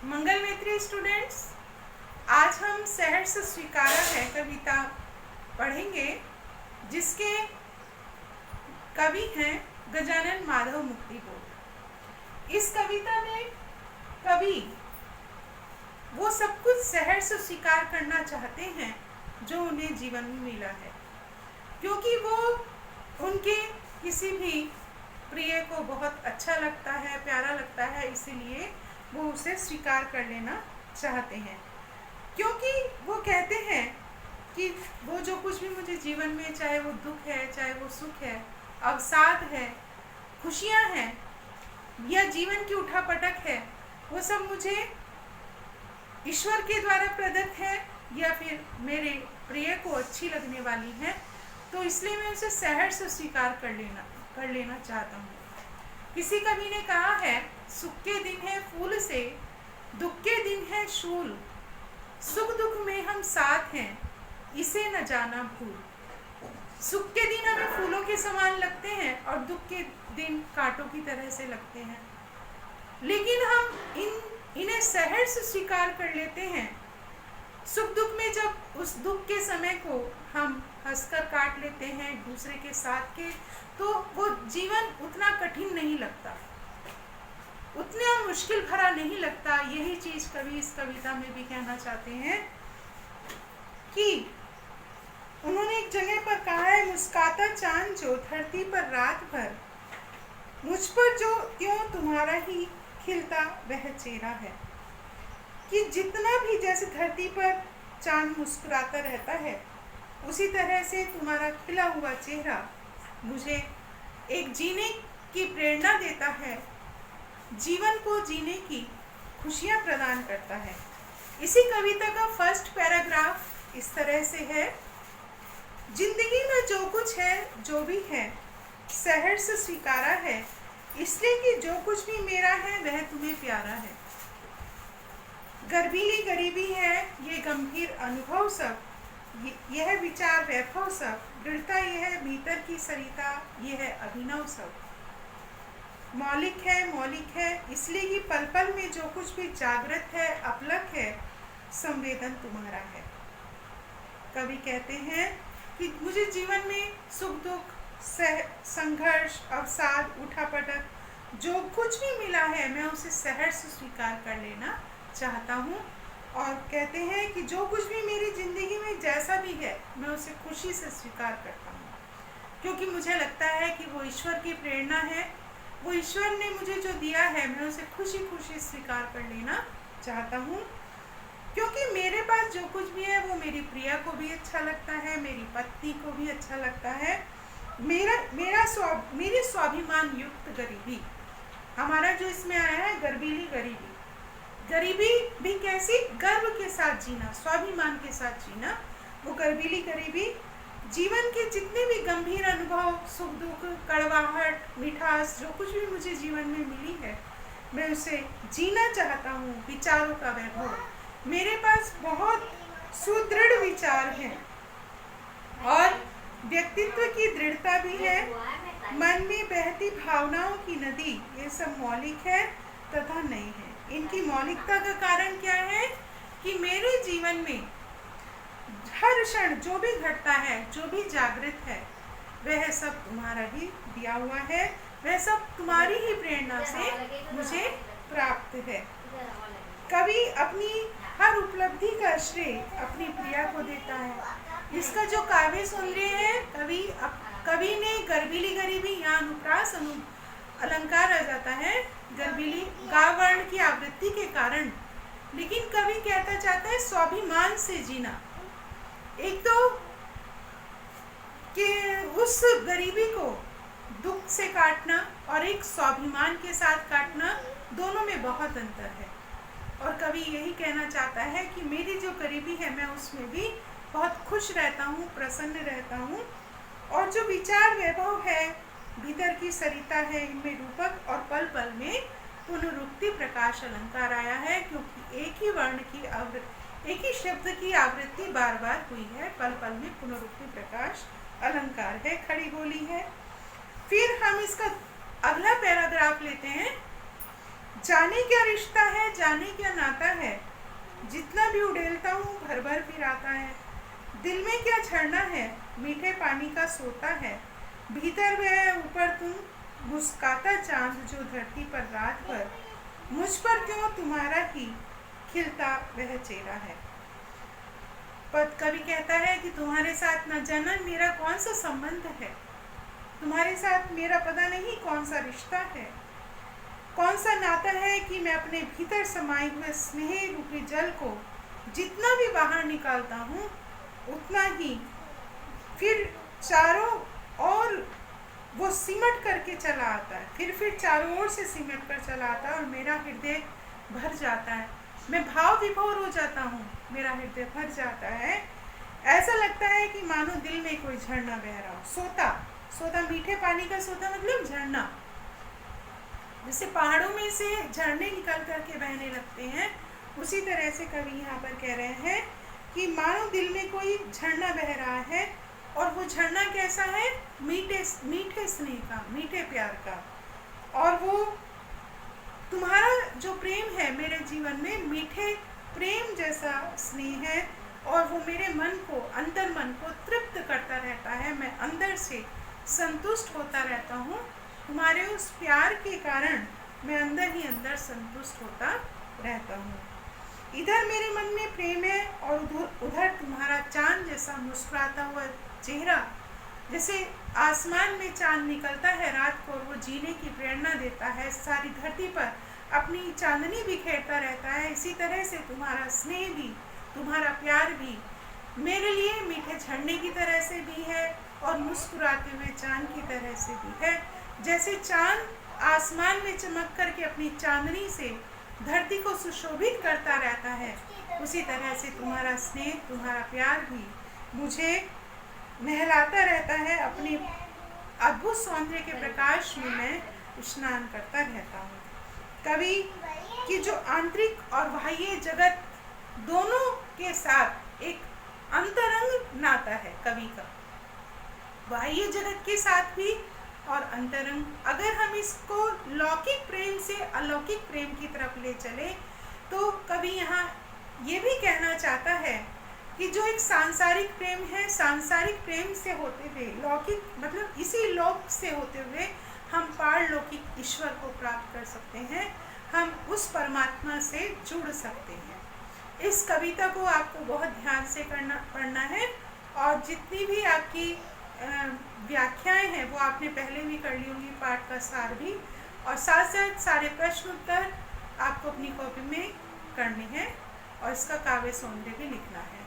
मंगल मैत्री स्टूडेंट्स, आज हम सहर्ष स्वीकारा है कविता पढ़ेंगे, जिसके कवि हैं गजानन माधव मुक्तिबोध। इस कविता में कवि वो सब कुछ सहर्ष स्वीकार करना चाहते हैं जो उन्हें जीवन में मिला है, क्योंकि वो उनके किसी भी प्रिय को बहुत अच्छा लगता है, प्यारा लगता है, इसीलिए वो उसे स्वीकार कर लेना चाहते हैं। क्योंकि वो कहते हैं कि वो जो कुछ भी मुझे जीवन में, चाहे वो दुख है, चाहे वो सुख है, अवसाद है, खुशियाँ हैं या जीवन की उठापटक है, वो सब मुझे ईश्वर के द्वारा प्रदत्त है या फिर मेरे प्रिय को अच्छी लगने वाली है। तो इसलिए मैं उसे सहर्ष स्वीकार कर लेना चाहता हूँ। किसी कवि ने कहा है, सुख के दिन है फूल से, दुख के दिन है शूल, सुख दुख में हम साथ हैं, इसे न जाना भूल। सुख के दिन हमें फूलों के समान लगते हैं और दुख के दिन कांटों की तरह से लगते हैं, लेकिन हम इन्हें सहर्ष स्वीकार कर लेते हैं। सुख दुख में जब उस दुख के समय को हम हंसकर काट लेते हैं एक दूसरे के साथ के, तो वो जीवन उतना कठिन नहीं लगता, उतना मुश्किल भरा नहीं लगता। यही चीज कवि इस कविता में भी कहना चाहते हैं कि उन्होंने एक जगह पर कहा है, मुस्काता चांद जो धरती पर रात भर, मुझ पर जो क्यों तुम्हारा ही खिलता वह चेहरा है। कि जितना भी जैसे धरती पर चांद मुस्कुराता रहता है, उसी तरह से तुम्हारा खिला हुआ चेहरा मुझे एक जीने की प्रेरणा देता है, जीवन को जीने की खुशियाँ प्रदान करता है। इसी कविता का फर्स्ट पैराग्राफ इस तरह से है, जिंदगी में जो कुछ है, जो भी है, सहर्ष स्वीकारा है, इसलिए कि जो कुछ भी मेरा है वह तुम्हें प्यारा है। गर्भीली गरीबी है ये गंभीर अनुभव सब, यह विचार वैभव सब, दृढ़ता यह भीतर की सरिता, यह है अभिनव सब। मौलिक है इसलिए कि पल पल में जो कुछ भी जागृत है, अपलक है, संवेदन तुम्हारा है। कवि कहते हैं कि मुझे जीवन में सुख दुख, संघर्ष, अवसाद, उठापटक, जो कुछ भी मिला है मैं उसे सहर्ष स्वीकार कर लेना चाहता हूँ। और कहते हैं कि जो कुछ भी मेरी ज़िंदगी में जैसा भी है मैं उसे खुशी से स्वीकार करता हूँ, क्योंकि मुझे लगता है कि वो ईश्वर की प्रेरणा है, वो ईश्वर ने मुझे जो दिया है मैं उसे खुशी खुशी स्वीकार कर लेना चाहता हूँ। क्योंकि मेरे पास जो कुछ भी है वो मेरी प्रिया को भी अच्छा लगता है, मेरी पत्नी को भी अच्छा लगता है। मेरी स्वाभिमान युक्त गरीबी, हमारा जो इसमें आया है गर्भीली गरीबी, गरीबी भी कैसी, गर्व के साथ जीना, स्वाभिमान के साथ जीना। वो गर्भीली गरीबी जीवन के जितने भी गंभीर अनुभव, सुख दुख, कड़वाहट, मिठास, जो कुछ भी मुझे जीवन में मिली है मैं उसे जीना चाहता हूँ। विचारों का वैभव, मेरे पास बहुत सुदृढ़ विचार हैं और व्यक्तित्व की दृढ़ता भी है। मन में बहती भावनाओं की नदी, ये सब मौलिक है तथा नहीं है। इनकी मौलिकता का कारण क्या है कि मेरे जीवन में हर क्षण जो भी घटता है, जो भी जागृत है, वह सब तुम्हारा ही दिया हुआ है, वह सब तुम्हारी ही प्रेरणा से मुझे प्राप्त है। कवि अपनी हर उपलब्धि का श्रेय अपनी प्रिया को देता है। इसका जो काव्य सौंदर्य है, कवि ने गर्भीली गरीबी, यहाँ अनुप्रास अलंकार आ जाता है, गर्भीली गावर्ण की आवृत्ति के कारण, लेकिन कवि कहता चाहता है स्वाभिमान से जीना। एक तो कि उस गरीबी को दुख से काटना और एक स्वाभिमान के साथ काटना, दोनों में बहुत अंतर है। और कवि यही कहना चाहता है कि मेरी जो गरीबी है मैं उसमें भी बहुत खुश रहता हूँ, प्रसन्न रहता हूँ। और जो विचार वैभव है, भीतर की सरिता है, इनमें रूपक और पल पल में पुनरुक्ति प्रकाश अलंकार आया है, क्योंकि एक ही वर्ण की एक ही शब्द की आवृत्ति बार बार हुई है। पल पल में पुनरुक्ति प्रकाश अलंकार है, खड़ी बोली है। फिर हम इसका अगला पैराग्राफ लेते हैं जाने क्या रिश्ता है, जाने क्या नाता है, जितना भी उड़ेलता हूँ भर भर फिर आता है। दिल में क्या झरना है, मीठे पानी का सोता है, भीतर वह ऊपर तुम मुस्काता चांद जो धरती पर रात भर, मुझ पर क्यों तुम्हारा ही खिलता वह चेहरा है। पद कवि कहता है कि तुम्हारे साथ न जाना मेरा कौन सा संबंध है, तुम्हारे साथ मेरा पता नहीं कौन सा रिश्ता है, कौन सा नाता है कि मैं अपने भीतर समाये हुए स्नेह रूपी जल को जितना भी बाहर निकालता हूँ उतना ही फिर चारों ओर वो सिमट करके चला आता है, फिर चारों ओर से सिमट कर चला आता है और मेरा हृदय भर जाता है। मैं भाव विभोर हो जाता हूँ, मेरा हृदय भर जाता है। ऐसा लगता है कि मानो दिल में कोई झरना बह रहा हो। सोता, सोता मीठे पानी का सोता मतलब झरना, जैसे पहाड़ों में से झरने निकल करके बहने लगते हैं, उसी तरह से कवि यहाँ पर कह रहे हैं कि मानो दिल में कोई झरना बह रहा है, और वो झरना कैसा है, मीठे मीठे स्नेह का, मीठे प्यार का। और वो तुम्हारा जो प्रेम है मेरे जीवन में मीठे प्रेम जैसा स्नेह है, और वो मेरे मन को, अंतर मन को तृप्त करता रहता है। मैं अंदर से संतुष्ट होता रहता हूँ, तुम्हारे उस प्यार के कारण मैं अंदर ही अंदर संतुष्ट होता रहता हूँ। इधर मेरे मन में प्रेम है और उधर तुम्हारा चांद जैसा मुस्कुराता हुआ चेहरा, जैसे आसमान में चांद निकलता है रात को और वो जीने की प्रेरणा देता है, सारी धरती पर अपनी चांदनी बिखेरता रहता है। इसी तरह से तुम्हारा स्नेह भी, तुम्हारा प्यार भी मेरे लिए मीठे झरने की तरह से भी है और मुस्कुराते हुए चांद की तरह से भी है। जैसे चांद आसमान में चमक करके अपनी चांदनी से धरती को सुशोभित करता रहता है, उसी तरह से तुम्हारा स्नेह, तुम्हारा प्यार भी मुझे नहलाता रहता है। अपने अद्भुत सौंदर्य के प्रकाश में मैं स्नान करता रहता हूँ। कवि की जो आंतरिक और बाह्य जगत दोनों के साथ एक अंतरंग नाता है कवि का, बाह्य जगत के साथ भी और अंतरंग। अगर हम इसको लौकिक प्रेम से अलौकिक प्रेम की तरफ ले चले तो कवि यहाँ ये भी कहना चाहता है कि जो एक सांसारिक प्रेम है, सांसारिक प्रेम से होते हुए लौकिक मतलब इसी लोक से होते हुए हम पारलौकिक ईश्वर को प्राप्त कर सकते हैं, हम उस परमात्मा से जुड़ सकते हैं। इस कविता को आपको बहुत ध्यान से पढ़ना है, और जितनी भी आपकी व्याख्याएं हैं वो आपने पहले भी कर ली होंगी, पाठ का सार भी, और साथ साथ सारे प्रश्न उत्तर आपको अपनी कॉपी में करने हैं और इसका काव्य सौंदर्य भी लिखना है।